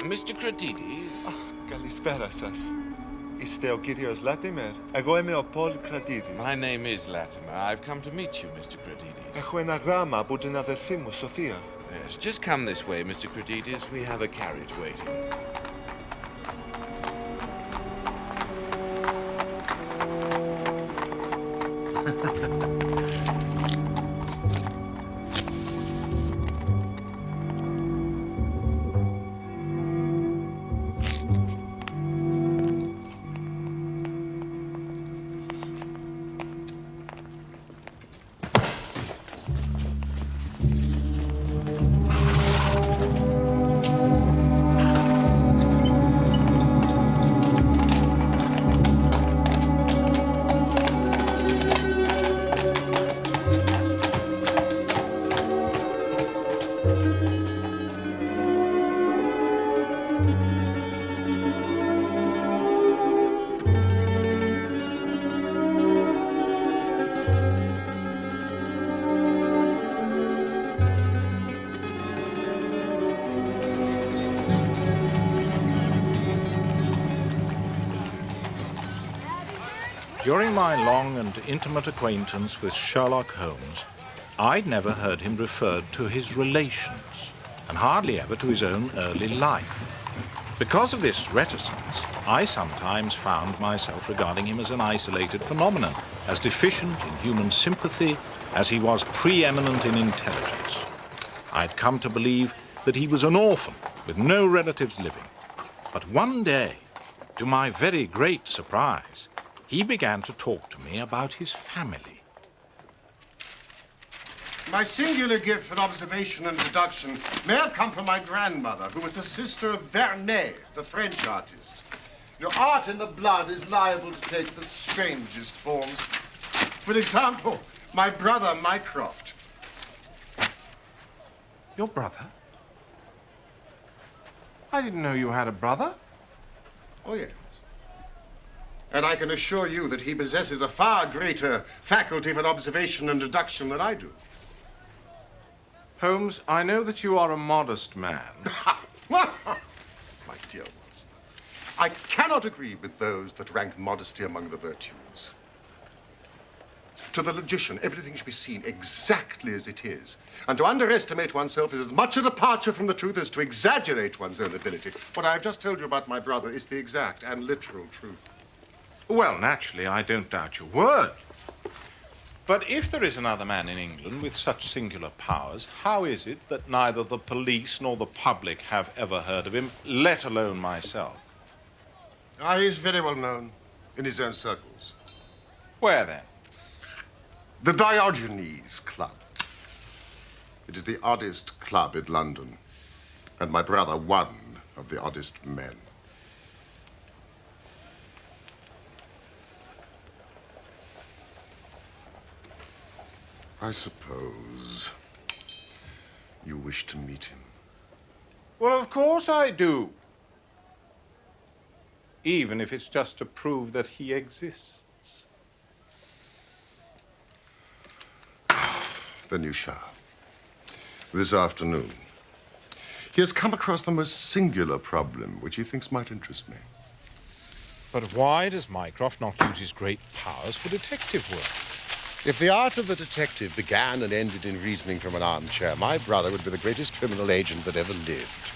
Mr. Cratides? Καλησπέρα σας. Είστε ο κύριος Latimer. Εγώ είμαι ο Paul Cratides. My name is Latimer. I've come to meet you, Mr. Cratides. Έχω ένα γράμμα από την αδερφή μου, Σοφία. Yes, just come this way, Mr. Cratides. We have a carriage waiting. During my long and intimate acquaintance with Sherlock Holmes, I'd never heard him referred to his relations, and hardly ever to his own early life. Because of this reticence, I sometimes found myself regarding him as an isolated phenomenon, as deficient in human sympathy as he was preeminent in intelligence. I'd come to believe that he was an orphan with no relatives living. But one day, to my very great surprise, he began to talk to me about his family. My singular gift for observation and deduction may have come from my grandmother, who was a sister of Vernet, the French artist. Your art in the blood is liable to take the strangest forms. For example, my brother Mycroft. Your brother? I didn't know you had a brother. Oh, yes. And I can assure you that he possesses a far greater faculty for observation and deduction than I do. Holmes, I know that you are a modest man. My dear Watson, I cannot agree with those that rank modesty among the virtues. To the logician, everything should be seen exactly as it is. And to underestimate oneself is as much a departure from the truth as to exaggerate one's own ability. What I've just told you about my brother is the exact and literal truth. Well, naturally, I don't doubt your word. But if there is another man in England with such singular powers, how is it that neither the police nor the public have ever heard of him, let alone myself? He's very well known in his own circles. Where then? The Diogenes Club. It is the oddest club in London, and my brother one of the oddest men. I suppose you wish to meet him. Well, of course I do. Even if it's just to prove that he exists. Then you shall. This afternoon. He has come across the most singular problem, which he thinks might interest me. But why does Mycroft not use his great powers for detective work? If the art of the detective began and ended in reasoning from an armchair, my brother would be the greatest criminal agent that ever lived.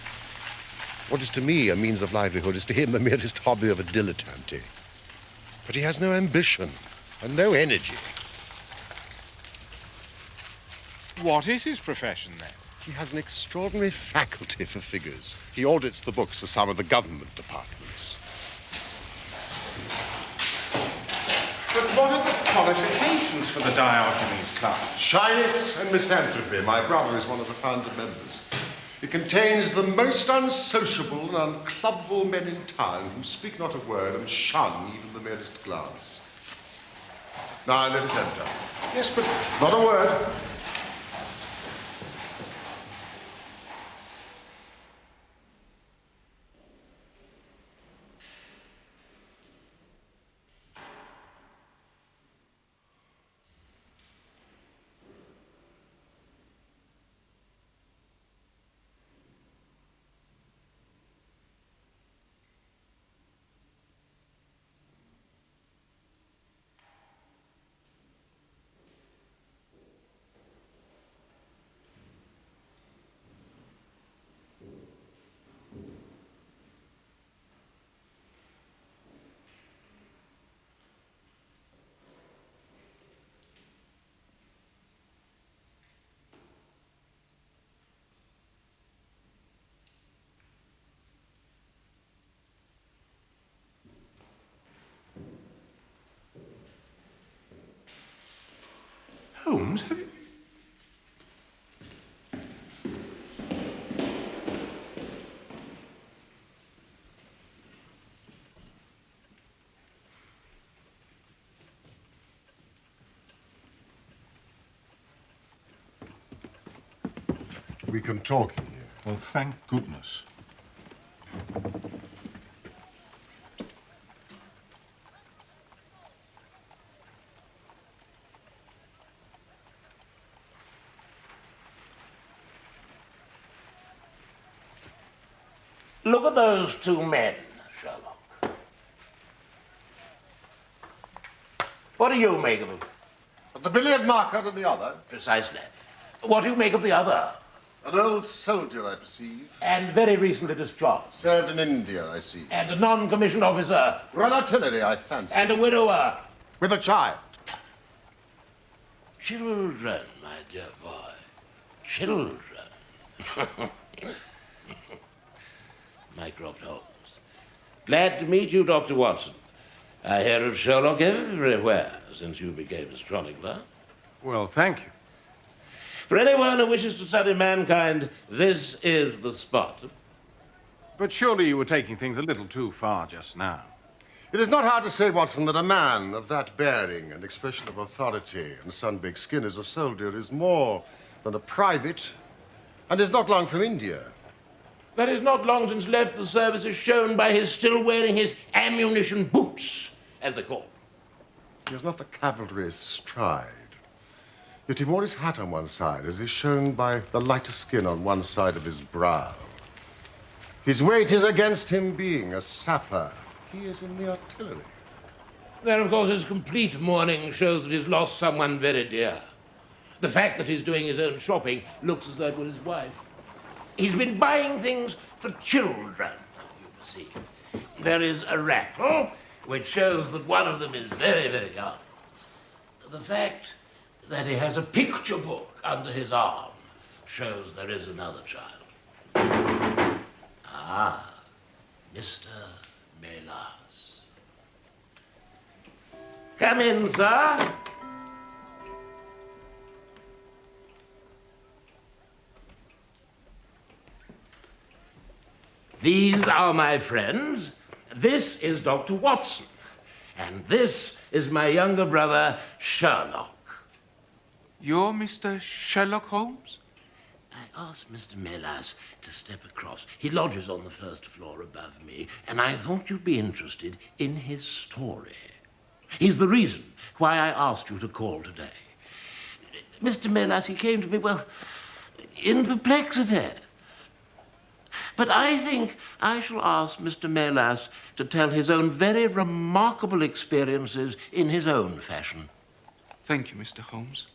What is to me a means of livelihood is to him the merest hobby of a dilettante. But he has no ambition and no energy. What is his profession, then? He has an extraordinary faculty for figures. He audits the books for some of the government departments. But what are the qualifications for the Diogenes Club? Shyness and misanthropy. My brother is one of the founder members. It contains the most unsociable and unclubbable men in town who speak not a word and shun even the merest glance. Now, let us enter. Yes, but Not a word. Holmes, have you... We can talk in here. Well, thank goodness. Look at those two men, Sherlock. What do you make of them? The billiard marker and the other. Precisely. What do you make of the other? An old soldier, I perceive. And very recently discharged. Served in India, I see. And a non-commissioned officer. Royal Artillery, I fancy. And a widower. With a child. Children, my dear boy. Children. Mycroft Holmes. Glad to meet you, Dr. Watson. I hear of Sherlock everywhere since you became a chronicler. Well, thank you. For anyone who wishes to study mankind, this is the spot. But surely you were taking things a little too far just now. It is not hard to say, Watson, that a man of that bearing and expression of authority and sun-baked skin as a soldier is more than a private and is not long from India. That is not long since left the service is shown by his still wearing his ammunition boots, as they call them. He has not the cavalry's stride. Yet he wore his hat on one side, as is shown by the lighter skin on one side of his brow. His weight is against him being a sapper. He is in the artillery. Then, of course, his complete mourning shows that he's lost someone very dear. The fact that he's doing his own shopping looks as though it was his wife. He's been buying things for children, you perceive. There is a rattle, which shows that one of them is very, very young. The fact that he has a picture book under his arm shows there is another child. Ah, Mr. Melas. Come in, sir. These are my friends. This is Dr. Watson. And this is my younger brother, Sherlock. You're Mr. Sherlock Holmes? I asked Mr. Melas to step across. He lodges on the first floor above me, and I thought you'd be interested in his story. He's the reason why I asked you to call today. Mr. Melas, he came to me, well, in perplexity. But I think I shall ask Mr. Melas to tell his own very remarkable experiences in his own fashion. Thank you, Mr. Holmes.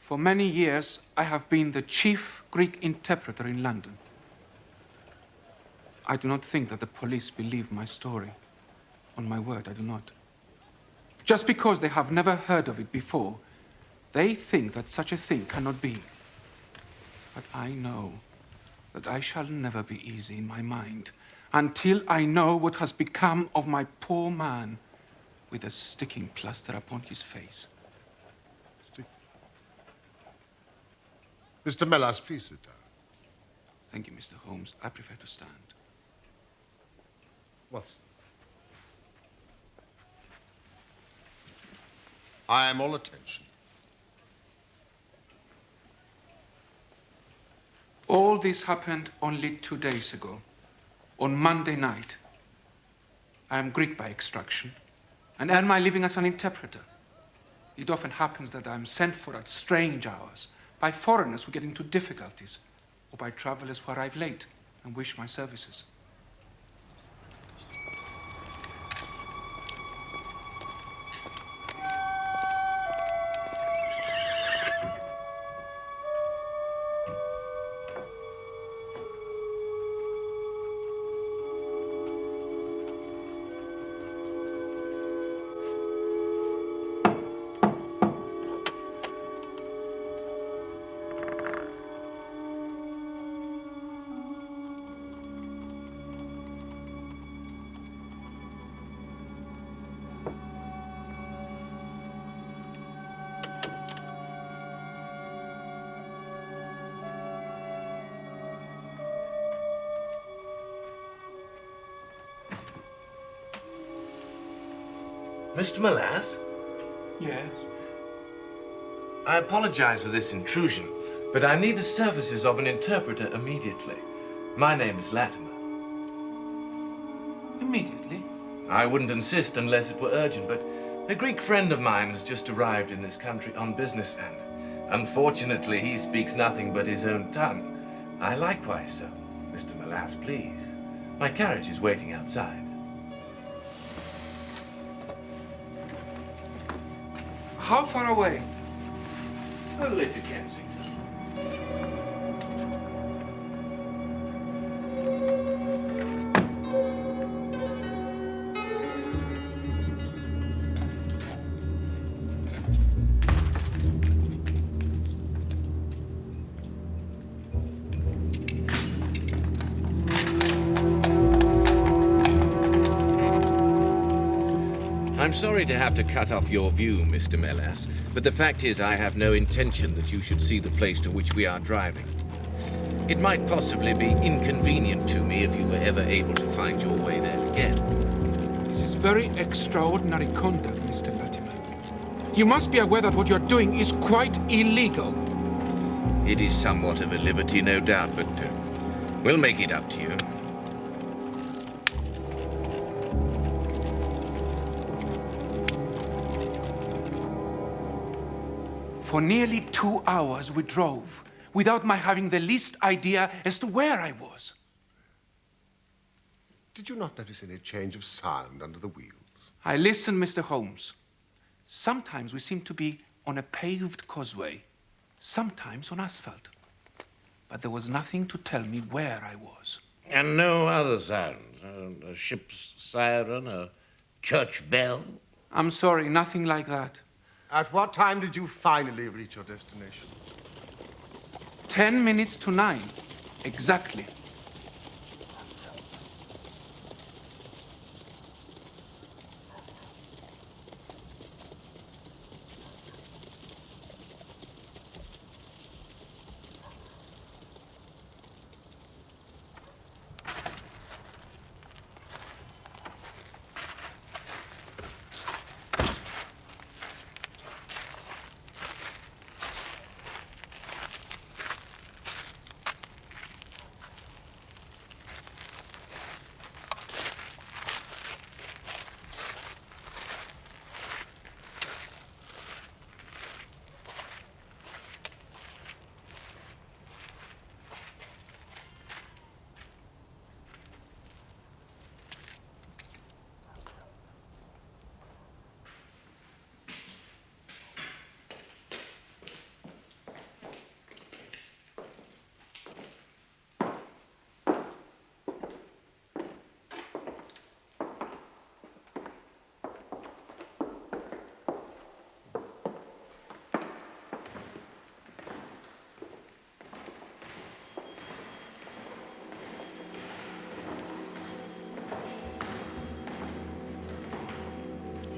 For many years, I have been the chief Greek interpreter in London. I do not think that the police believe my story. On my word, I do not. Just because they have never heard of it before, they think that such a thing cannot be. But I know that I shall never be easy in my mind until I know what has become of my poor man with a sticking plaster upon his face. Mr. Melas, please sit down. Thank you, Mr. Holmes. I prefer to stand. Watson. I am all attention. All this happened only 2 days ago, on Monday night. I am Greek by extraction and earn my living as an interpreter. It often happens that I am sent for at strange hours by foreigners who get into difficulties, or by travelers who arrive late and wish my services. Mr. Molass? Yes? I apologize for this intrusion, but I need the services of an interpreter immediately. My name is Latimer. Immediately? I wouldn't insist unless it were urgent, but a Greek friend of mine has just arrived in this country on business, and unfortunately he speaks nothing but his own tongue. I likewise so. Mr. Molass, please. My carriage is waiting outside. How far away? Only to Kensington. I'm sorry to have to cut off your view, Mr. Molass, but the fact is I have no intention that you should see the place to which we are driving. It might possibly be inconvenient to me if you were ever able to find your way there again. This is very extraordinary conduct, Mr. Latimer. You must be aware that what you're doing is quite illegal. It is somewhat of a liberty, no doubt, but we'll make it up to you. For nearly 2 hours we drove, without my having the least idea as to where I was. Did you not notice any change of sound under the wheels? I listened, Mr. Holmes. Sometimes we seemed to be on a paved causeway, sometimes on asphalt. But there was nothing to tell me where I was. And no other sounds? A ship's siren, a church bell? I'm sorry, nothing like that. At what time did you finally reach your destination? 10 minutes to 9, exactly.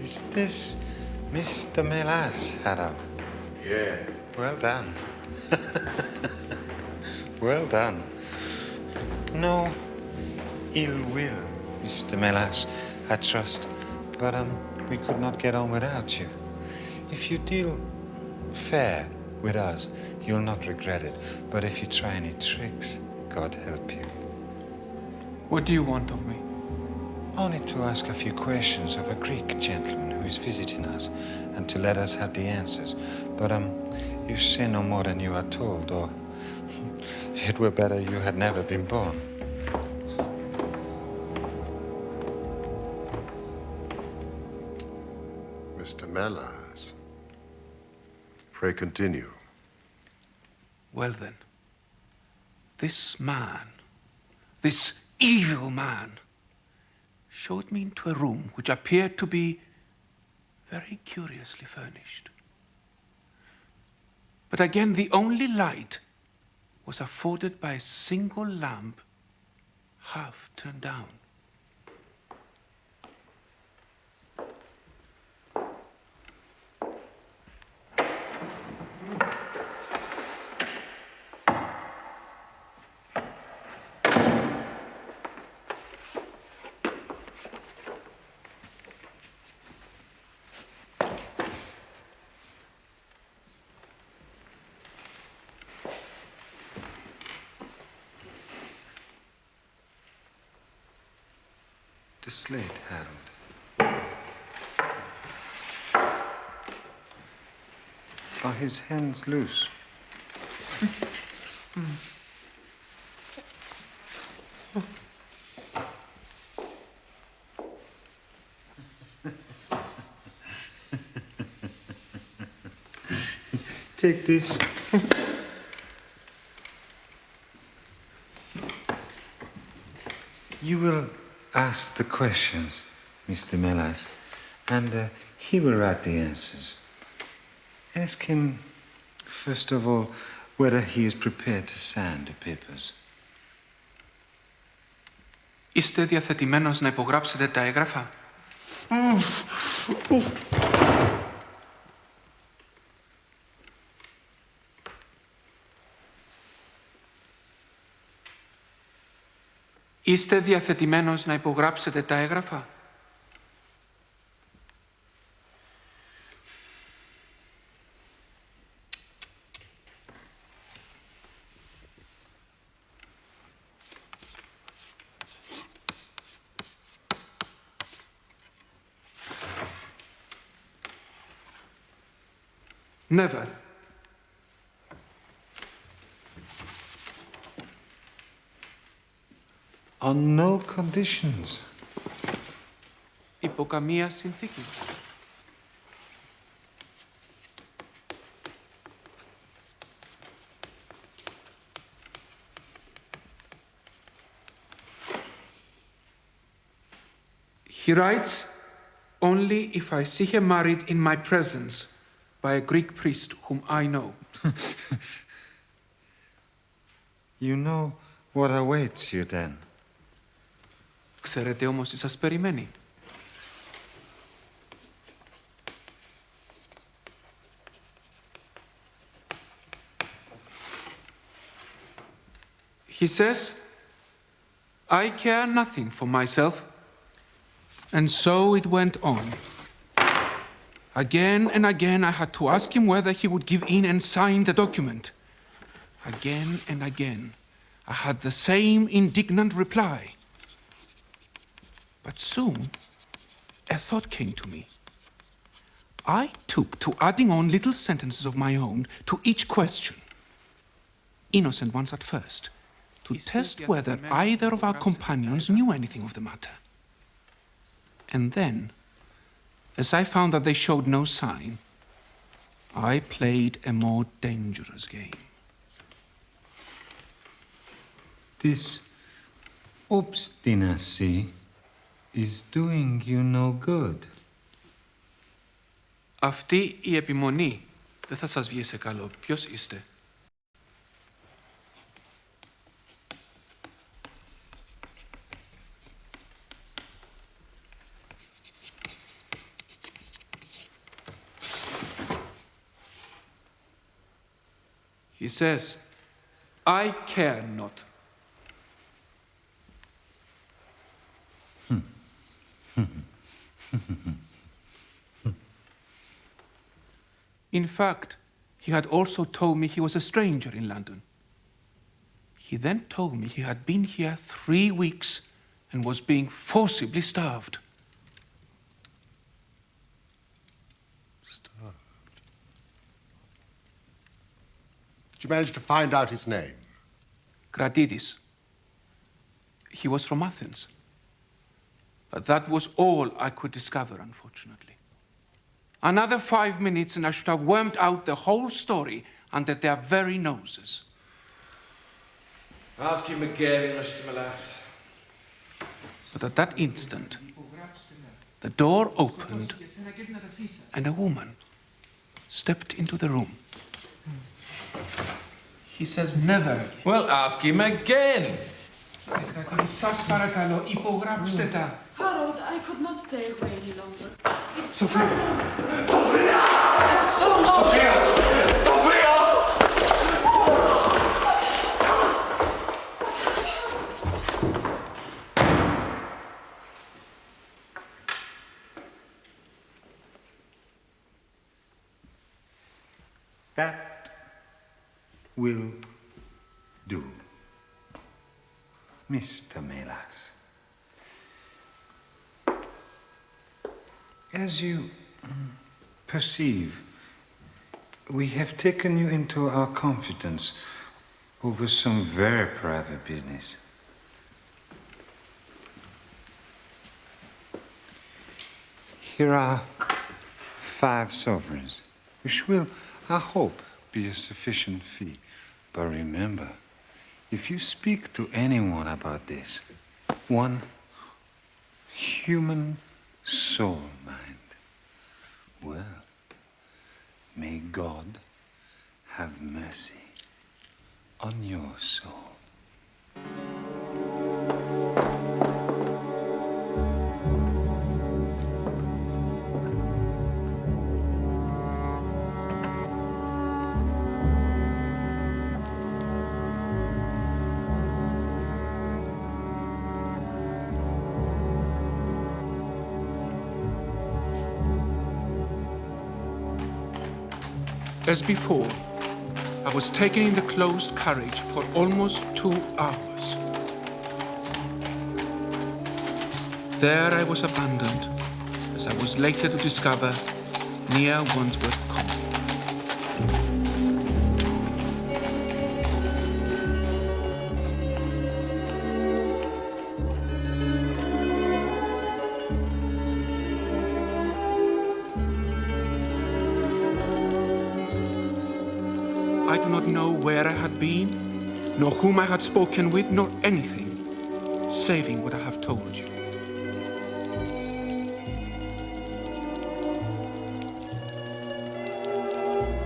Is this Mr. Molass, Harold? Yes. Well done. Well done. No ill will, Mr. Molass, I trust. But we could not get on without you. If you deal fair with us, you'll not regret it. But if you try any tricks, God help you. What do you want of me? Only to ask a few questions of a Greek gentleman who is visiting us, and to let us have the answers. But, you say no more than you are told, or it were better you had never been born. Mr. Molass, pray continue. Well then, this man, this evil man, showed me into a room which appeared to be very curiously furnished. But again, the only light was afforded by a single lamp half turned down. the slate, Harold. Are his hands loose? Take this. You will ask the questions, Mr. Melas, and he will write the answers. Ask him, first of all, whether he is prepared to sign the papers. Είστε διαθετημένος να υπογράψετε τα έγγραφα? Είστε διαθετημένος να υπογράψετε τα έγγραφα? Never. On no conditions. Υπό καμία συνθήκη. He writes, only if I see her married in my presence by a Greek priest whom I know. You know what awaits you then. Ξέρετε όμως τι σας περιμένει. He says, I care nothing for myself. And so it went on. Again and again I had to ask him whether he would give in and sign the document. Again and again I had the same indignant reply. But soon a thought came to me. I took to adding on little sentences of my own to each question. Innocent ones at first, to test whether either of our companions knew anything of the matter. And then, as I found that they showed no sign, I played a more dangerous game. This obstinacy is doing you no good. Αυτή η επιμονή δεν θα σας βγει σε καλό. Ποιος είστε? He says, I care not. In fact, he had also told me he was a stranger in London. He then told me he had been here 3 weeks and was being forcibly starved. Did you manage to find out his name? Gratidis. He was from Athens. But that was all I could discover, unfortunately. Another 5 minutes and I should have wormed out the whole story under their very noses. Ask him again, Mr. Melas. But at that instant, the door opened and a woman stepped into the room. He says never again. Well, ask him again. Σας παρακαλώ, υπογράψτε τα. Harold, I could not stay away any longer. Sophia! It's so long. Sophia! Sophia! That will do. Mr. Melas, As you perceive, we have taken you into our confidence over some very private business. Here are 5 sovereigns, which will, I hope, be a sufficient fee. But remember, if you speak to anyone about this, one human soul mind, well, may God have mercy on your soul. As before, I was taken in the closed carriage for almost 2 hours. There I was abandoned, as I was later to discover, near Wandsworth Common. I do not know where I had been, nor whom I had spoken with, nor anything, saving what I have told you.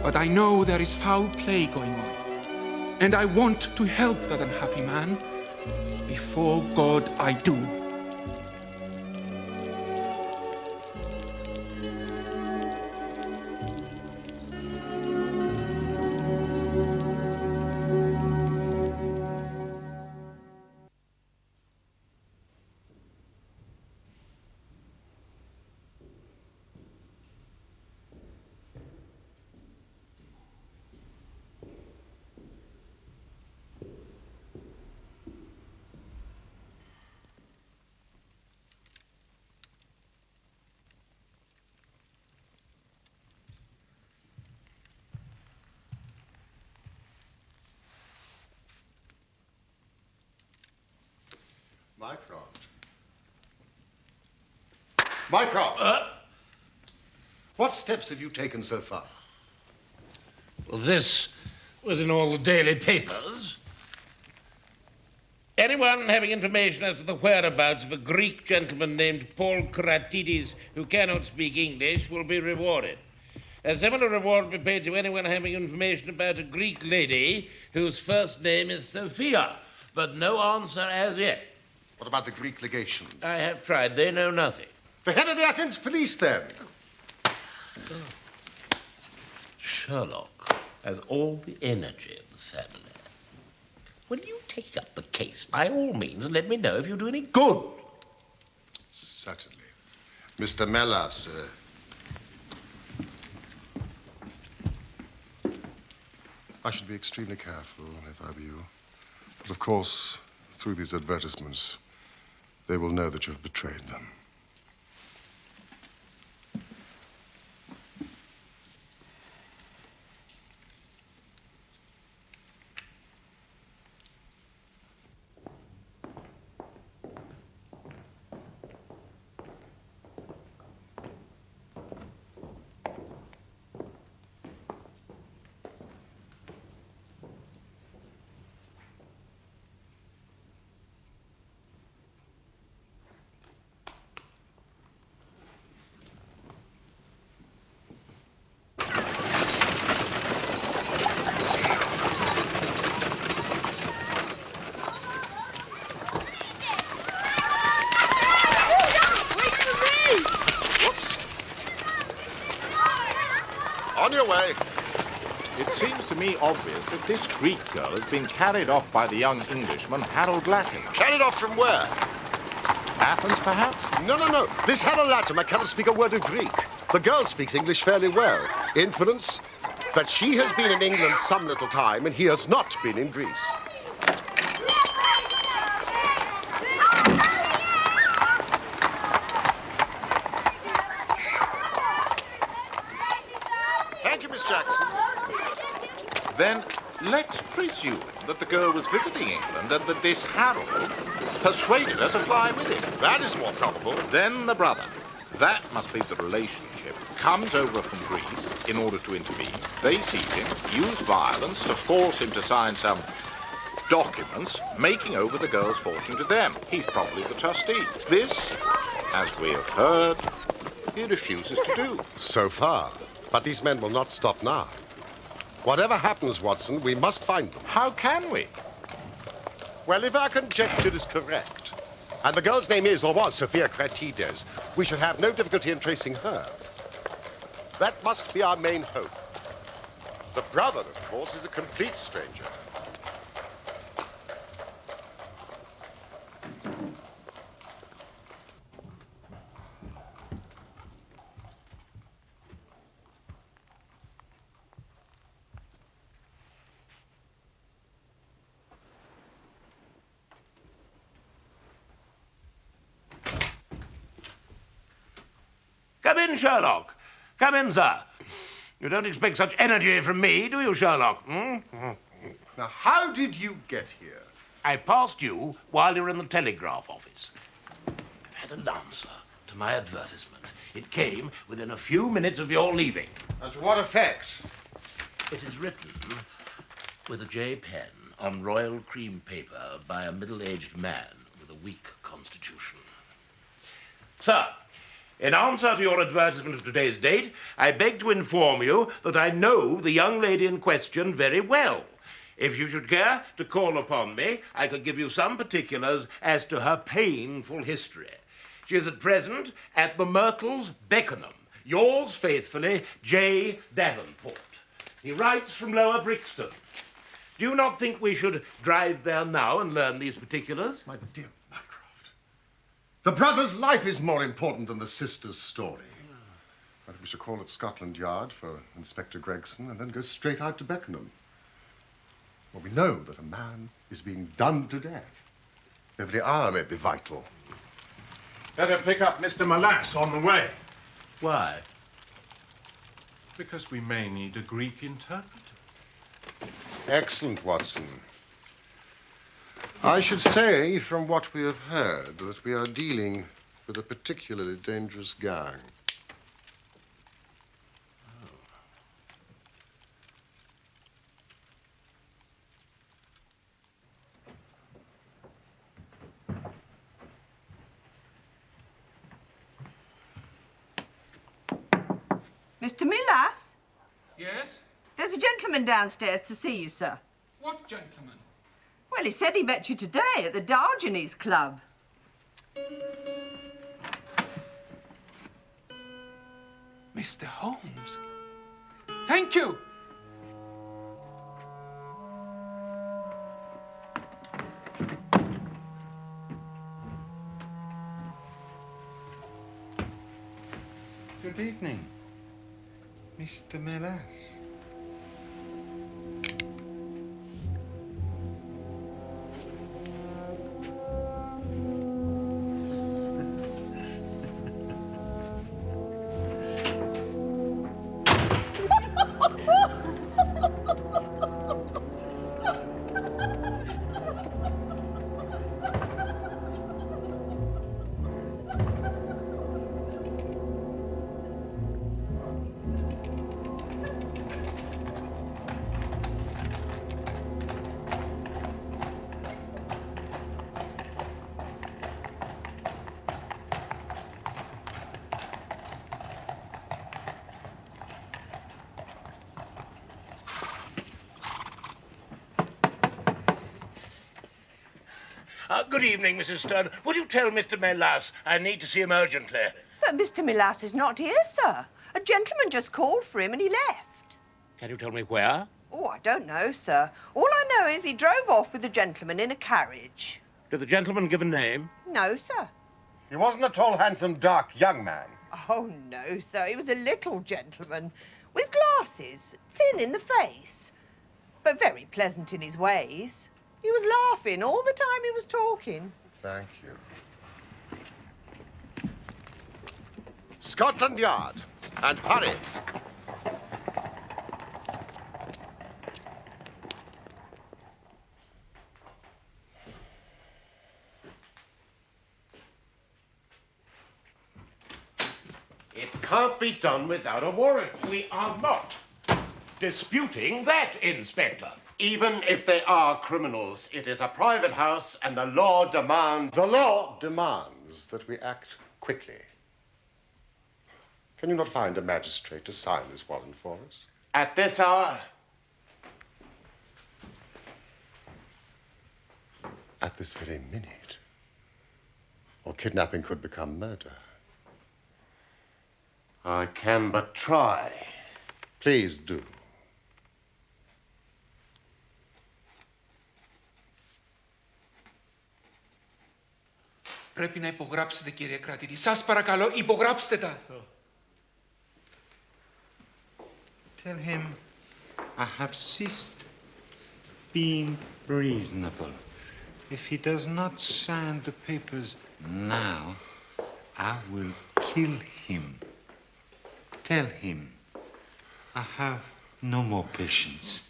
But I know there is foul play going on, and I want to help that unhappy man. Before God, I do. Mycroft. Mycroft! What steps have you taken so far? Well, this was in all the daily papers. Anyone having information as to the whereabouts of a Greek gentleman named Paul Kratides who cannot speak English will be rewarded. A similar reward will be paid to anyone having information about a Greek lady whose first name is Sophia, but no answer as yet. What about the Greek legation? I have tried. They know nothing. The head of the Athens police, then? Sherlock has all the energy of the family. Will you take up the case, by all means, and let me know if you do any good? Certainly. Mr. Melas, I should be extremely careful if I were you. But of course, through these advertisements, they will know that you've betrayed them. On your way. It seems to me obvious that this Greek girl has been carried off by the young Englishman, Harold Latimer. Carried off from where? Athens, perhaps? No. This Harold Latimer cannot speak a word of Greek. The girl speaks English fairly well. Inference that she has been in England some little time and he has not been in Greece. Then let's presume that the girl was visiting England and that this Harold persuaded her to fly with him. That is more probable. Then the brother. That must be the relationship. Comes over from Greece in order to intervene. They seize him, use violence to force him to sign some documents, making over the girl's fortune to them. He's probably the trustee. This, as we have heard, he refuses to do. So far. But these men will not stop now. Whatever happens, Watson, we must find them. How can we? Well, if our conjecture is correct, and the girl's name is or was Sophia Kratides, we should have no difficulty in tracing her. That must be our main hope. The brother, of course, is a complete stranger. Come in, Sherlock. Come in, sir. You don't expect such energy from me, do you, Sherlock? Now, how did you get here? I passed you while you were in the telegraph office. I had an answer to my advertisement. It came within a few minutes of your leaving. And to what effect? It is written with a J pen on royal cream paper by a middle-aged man with a weak constitution. Sir, in answer to your advertisement of today's date, I beg to inform you that I know the young lady in question very well. If you should care to call upon me, I could give you some particulars as to her painful history. She is at present at the Myrtles, Beckenham. Yours faithfully, J. Davenport. He writes from Lower Brixton. Do you not think we should drive there now and learn these particulars? My dear Mycroft, the brother's life is more important than the sister's story. I think we should call at Scotland Yard for Inspector Gregson and then go straight out to Beckenham. Well, we know that a man is being done to death. Every hour may be vital. Better pick up Mr. Molass on the way. Why? Because we may need a Greek interpreter. Excellent, Watson. I should say, from what we have heard, that we are dealing with a particularly dangerous gang. Mr. Milas? Yes? There's a gentleman downstairs to see you, sir. What gentleman? Well, he said he met you today at the Diogenes Club. Mr. Holmes. Thank you. Good evening, Mr. Melass. Good evening, Mrs. Stern. Would you tell Mr. Melas I need to see him urgently? But Mr. Milas is not here, sir. A gentleman just called for him and he left. Can you tell me where? Oh, I don't know, sir. All I know is he drove off with the gentleman in a carriage. Did the gentleman give a name? No, sir. He wasn't a tall, handsome, dark young man. Oh, no, sir. He was a little gentleman with glasses, thin in the face, but very pleasant in his ways. He was laughing all the time he was talking. Thank you. Scotland Yard. And hurry. can't be done without a warrant. We are not disputing that, Inspector. Even if they are criminals, it is a private house and the law demands... The law demands that we act quickly. Can you not find a magistrate to sign this warrant for us? At this hour? At this very minute. Or kidnapping could become murder. I can but try. Please do. Πρέπει να υπογράψετε, κύριε κρατήτη. Σας παρακαλώ, υπογράψτε τα. Tell him I have ceased being reasonable. If he does not sign the papers now, I will kill him. Tell him I have no more patience.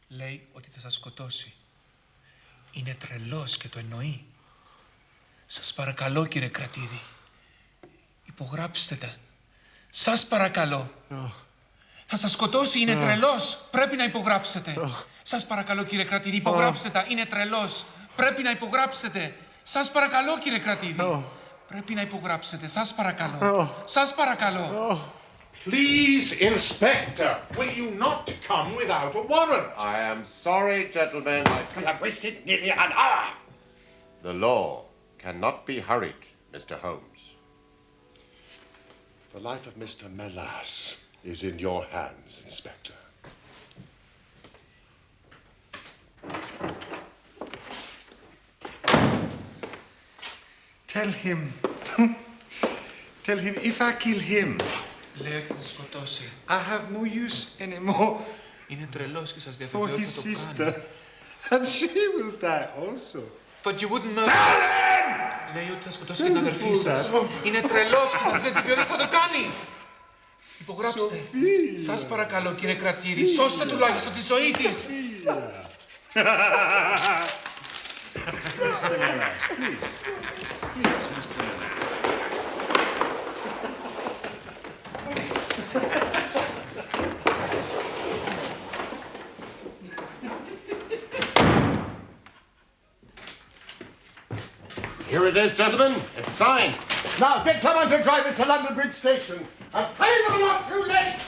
Λέει ότι θα σας σκοτώσει. Είναι τρελός και το εννοεί. Σας παρακαλώ, κύριε κρατήδη. Υπογράψτε τα. Σας παρακαλώ. Θα σας σκοτώσει, είναι τρελός. Πρέπει να υπογράψετε. Σας παρακαλώ, κύριε κρατήδη, υπογράψτε τα. Είναι τρελός. Πρέπει να υπογράψετε. Σας παρακαλώ, κύριε κρατήδη. Πρέπει να υπογράψετε. Σας παρακαλώ. Σας παρακαλώ. Please, Inspector, will you not come without a warrant? I am sorry, gentlemen. I have wasted nearly an hour. The law cannot be hurried, Mr. Holmes. The life of Mr. Melas is in your hands, Inspector. Tell him if I kill him, Λέει ότι θα σας σκοτώσει. I have no use anymore Είναι τρελός και σας for διαβεβαιώ his ότι θα το sister. κάνει. And she will die also. But you wouldn't murder. Tell him! Λέει ότι θα σκοτώσει και την αδερφή σας. Είναι τρελός και θα σας διαβεβαιώ ότι θα το κάνει. Υπογράψτε. Σας παρακαλώ, κύριε κρατήρη, σώστε τουλάχιστον τη ζωή της. Mr. Melas, please. Please, Mr. Melas. Here it is, gentlemen. It's signed. Now, get someone to drive us to London Bridge Station and pay them not too late!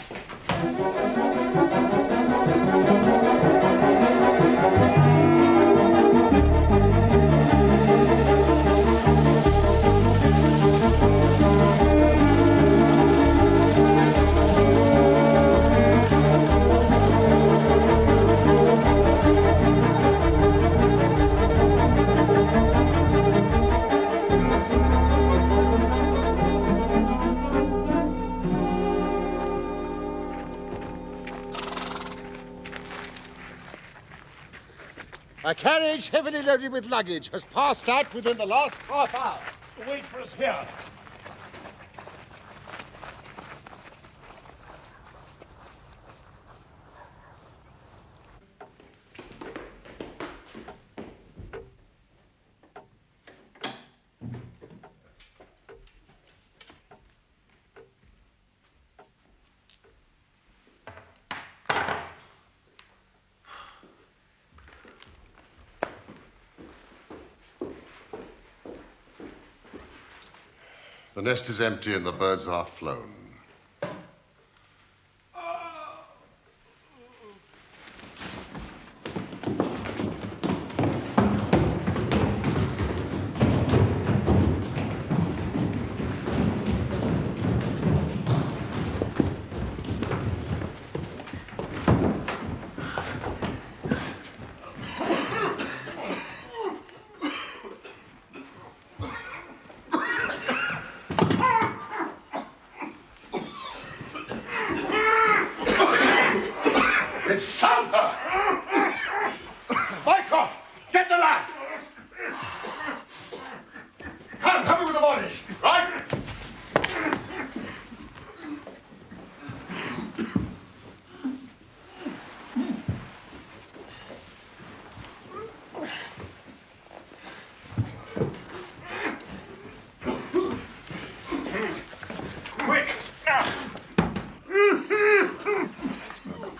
A carriage heavily loaded with luggage has passed out within the last half hour. Wait for us here. The nest is empty and the birds are flown. It's sulphur! Mycroft, get the lamp! Come, help me with the bodies, right?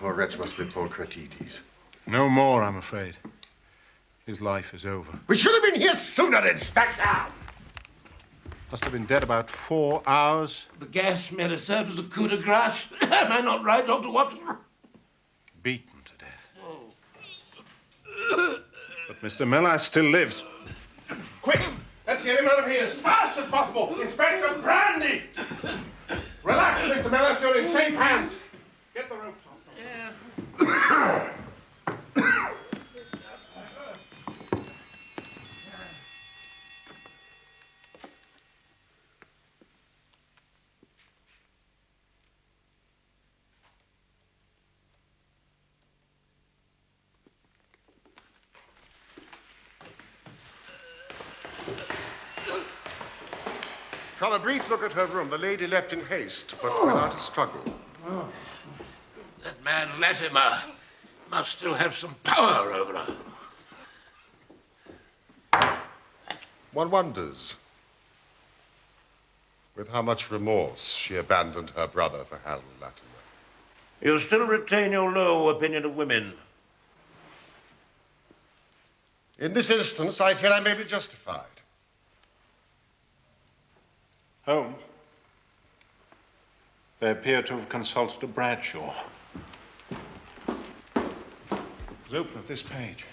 poor wretch must be Paul Cratides. No more, I'm afraid. His life is over. We should have been here sooner, Inspector! Must have been dead about 4 hours. The gas may have served as a coup de grace. Am I not right, Dr. Watson? Beaten to death. But Mr. Melas still lives. Quick! Let's get him out of here as fast as possible! Inspector Brandy! Relax, Mr. Melas, you're in safe hands. Get the ropes off. From a brief look at her room, the lady left in haste, but without a struggle. Oh. That man Latimer must still have some power over her. One wonders with how much remorse she abandoned her brother for Harold Latimer. You still retain your low opinion of women? In this instance, I fear I may be justified. Holmes, they appear to have consulted a Bradshaw. Let's open at this page.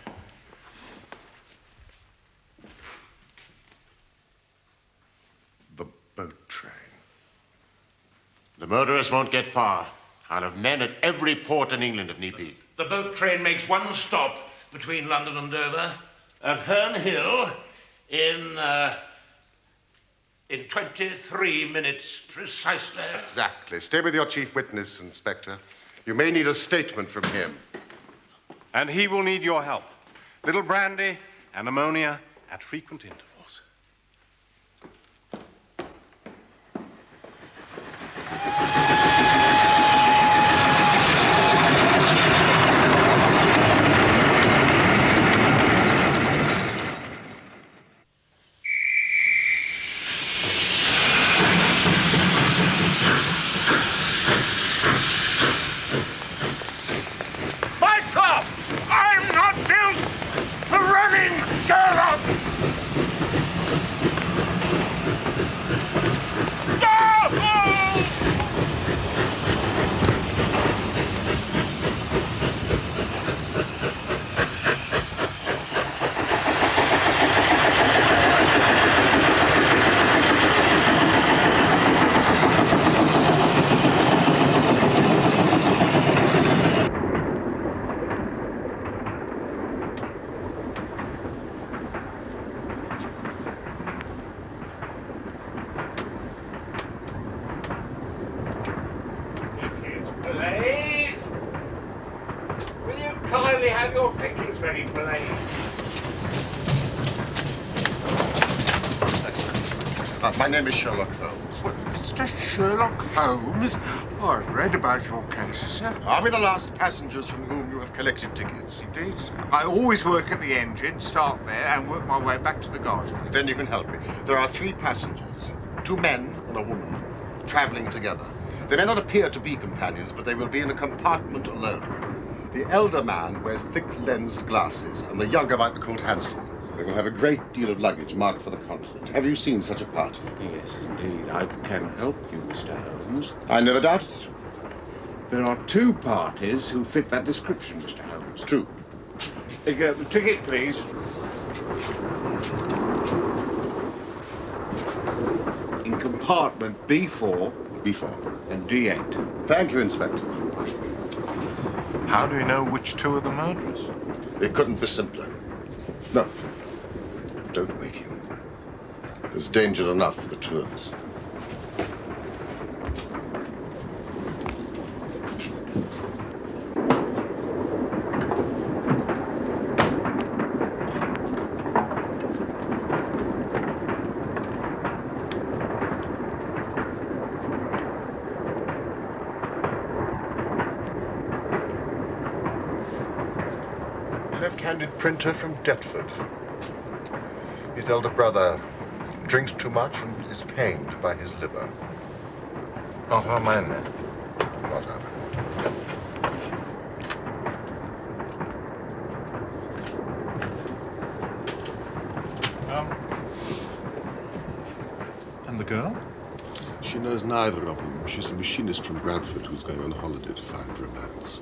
The boat train. The murderers won't get far. I'll have men at every port in England if need be. The boat train makes one stop between London and Dover at Herne Hill in 23 minutes precisely. Exactly. Stay with your chief witness, Inspector. You may need a statement from him. And he will need your help. Little brandy and ammonia at frequent intervals. Mycroft! I'm not built for running, Sherlock! Blaze! Will you kindly have your pickings ready, Blaze? My name is Sherlock Holmes. Well, Mr. Sherlock Holmes? I've read about your case, sir. Are we the last passengers from whom you have collected tickets? Indeed, sir. I always work at the engine, start there, and work my way back to the guards. Then you can help me. There are 3 passengers, 2 men and a woman, traveling together. They may not appear to be companions, but they will be in a compartment alone. The elder man wears thick-lensed glasses, and the younger might be called handsome. They will have a great deal of luggage marked for the continent. Have you seen such a party? Yes, indeed. I can help you, Mr. Holmes. I never doubted it. There are 2 parties who fit that description, Mr. Holmes. 2. Ticket, please. In compartment B4 B4 and D8. Thank you, Inspector. How do we know which 2 are the murderers? It couldn't be simpler. No. Don't wake him. There's danger enough for the 2 of us. Left-handed printer from Deptford. His elder brother drinks too much and is pained by his liver. Not our man, then. Not our man. girl? She knows neither of them. She's a machinist from Bradford who's going on holiday to find romance.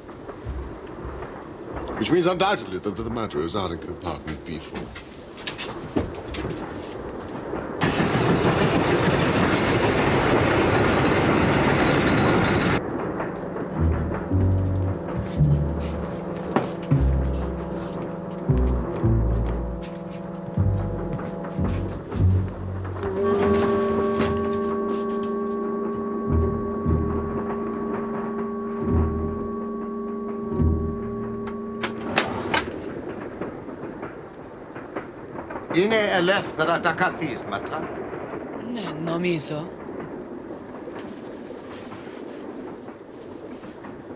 Which means undoubtedly that the murderers are in compartment B4. Είναι ελεύθερα τα καθίσματα. Ναι, νομίζω.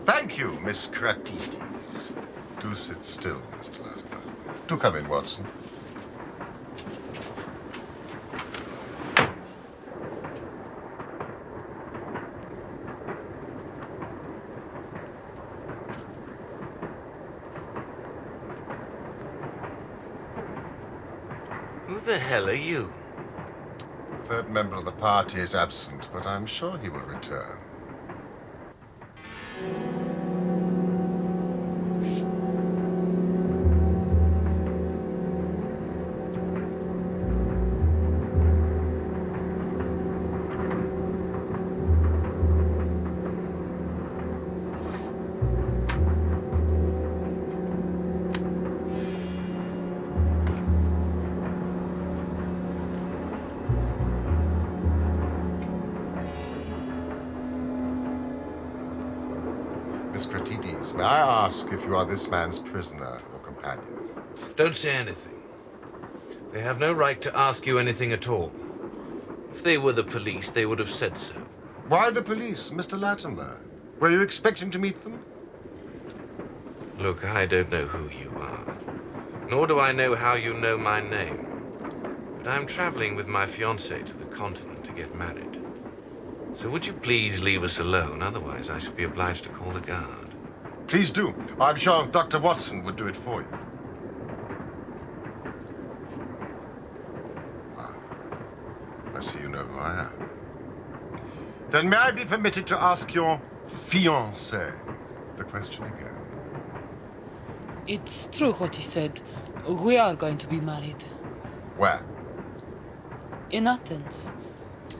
Thank you, Miss Cratides. Do sit still, Mr. Latimer. Do come in, Watson. Who the hell are you? The third member of the party is absent, but I'm sure he will return. Miss Cratides, may I ask if you are this man's prisoner or companion? Don't say anything. They have no right to ask you anything at all. If they were the police, they would have said so. Why the police, Mr. Latimer? Were you expecting to meet them? Look, I don't know who you are, nor do I know how you know my name. But I'm traveling with my fiancée to the continent to get married. So would you please leave us alone? Otherwise, I shall be obliged to call the guard. Please do. I'm sure Dr. Watson would do it for you. Ah, I see you know who I am. Then may I be permitted to ask your fiancé the question again? It's true what he said. We are going to be married. Where? In Athens.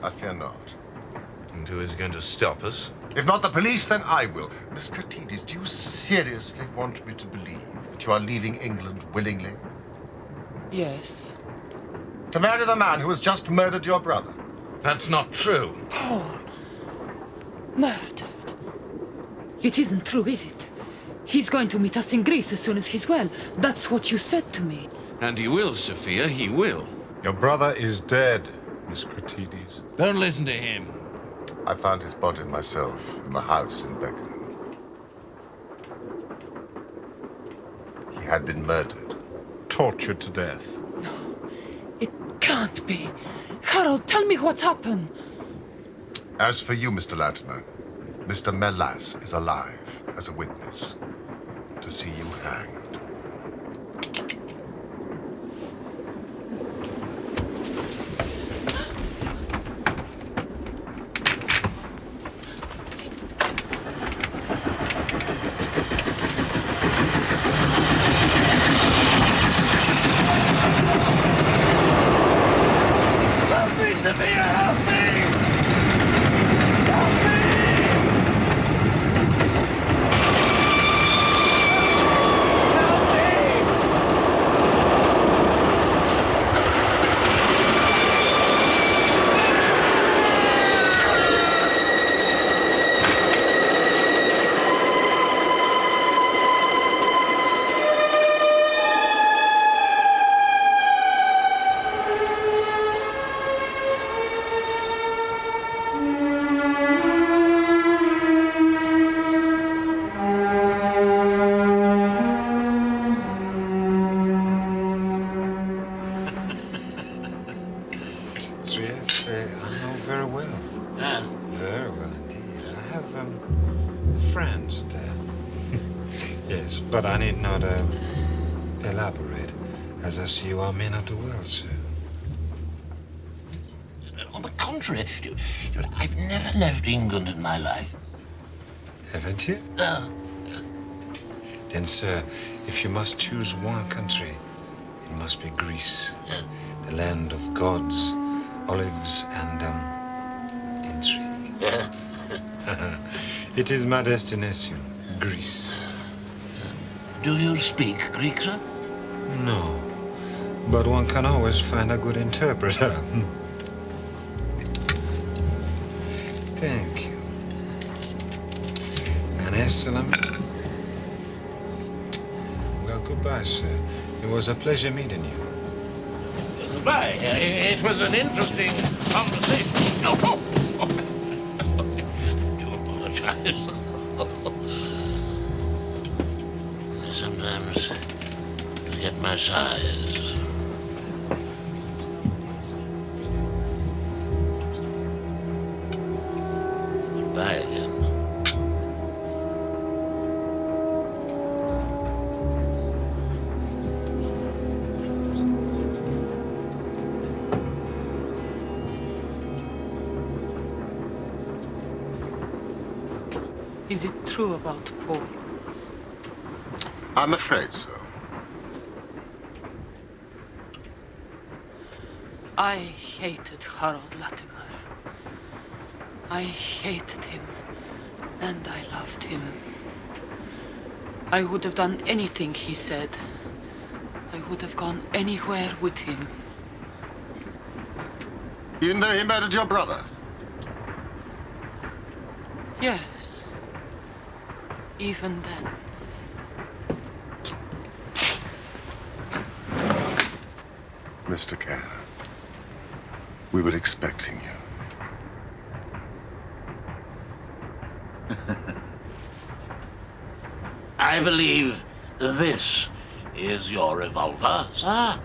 I fear not. And who is going to stop us? If not the police, then I will. Miss Cratides, do you seriously want me to believe that you are leaving England willingly? Yes. To marry the man who has just murdered your brother? That's not true. Paul. Murdered. It isn't true, is it? He's going to meet us in Greece as soon as he's well. That's what you said to me. And he will, Sophia, he will. Your brother is dead, Miss Cratides. Don't listen to him. I found his body myself in the house in Beckenham. He had been murdered. Tortured to death. No, it can't be. Harold, tell me what's happened. As for you, Mr. Latimer, Mr. Melas is alive as a witness to see you hanged. Trieste, I know very well. Very well indeed. I have friends there. Yes, but I need not elaborate, as I see you are men of the world, sir. On the contrary. I've never left England in my life. Haven't you? No. Then, sir, if you must choose one country, it must be Greece. The land of gods, olives, and, intrigue. It is my destination, Greece. Do you speak Greek, sir? No, but one can always find a good interpreter. Thank you. An excellent... Well, goodbye, sir. It was a pleasure meeting you. Goodbye. It was an interesting conversation. Oh, I do apologize. I sometimes forget my size. Goodbye again. Is it true about Paul? I'm afraid so. I hated Harold Latimer. I hated him, and I loved him. I would have done anything he said. I would have gone anywhere with him. You know he murdered your brother? Yes. Even then. Mr. Kerr, we were expecting you. I believe this is your revolver, sir.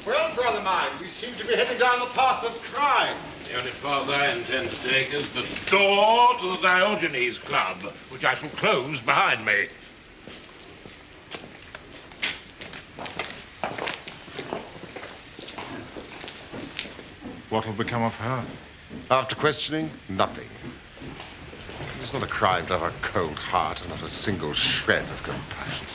Well, brother mine, we seem to be heading down the path of crime. The only path I intend to take is the door to the Diogenes Club, which I shall close behind me. What'll become of her? After questioning, nothing. It's not a crime to have a cold heart and not a single shred of compassion.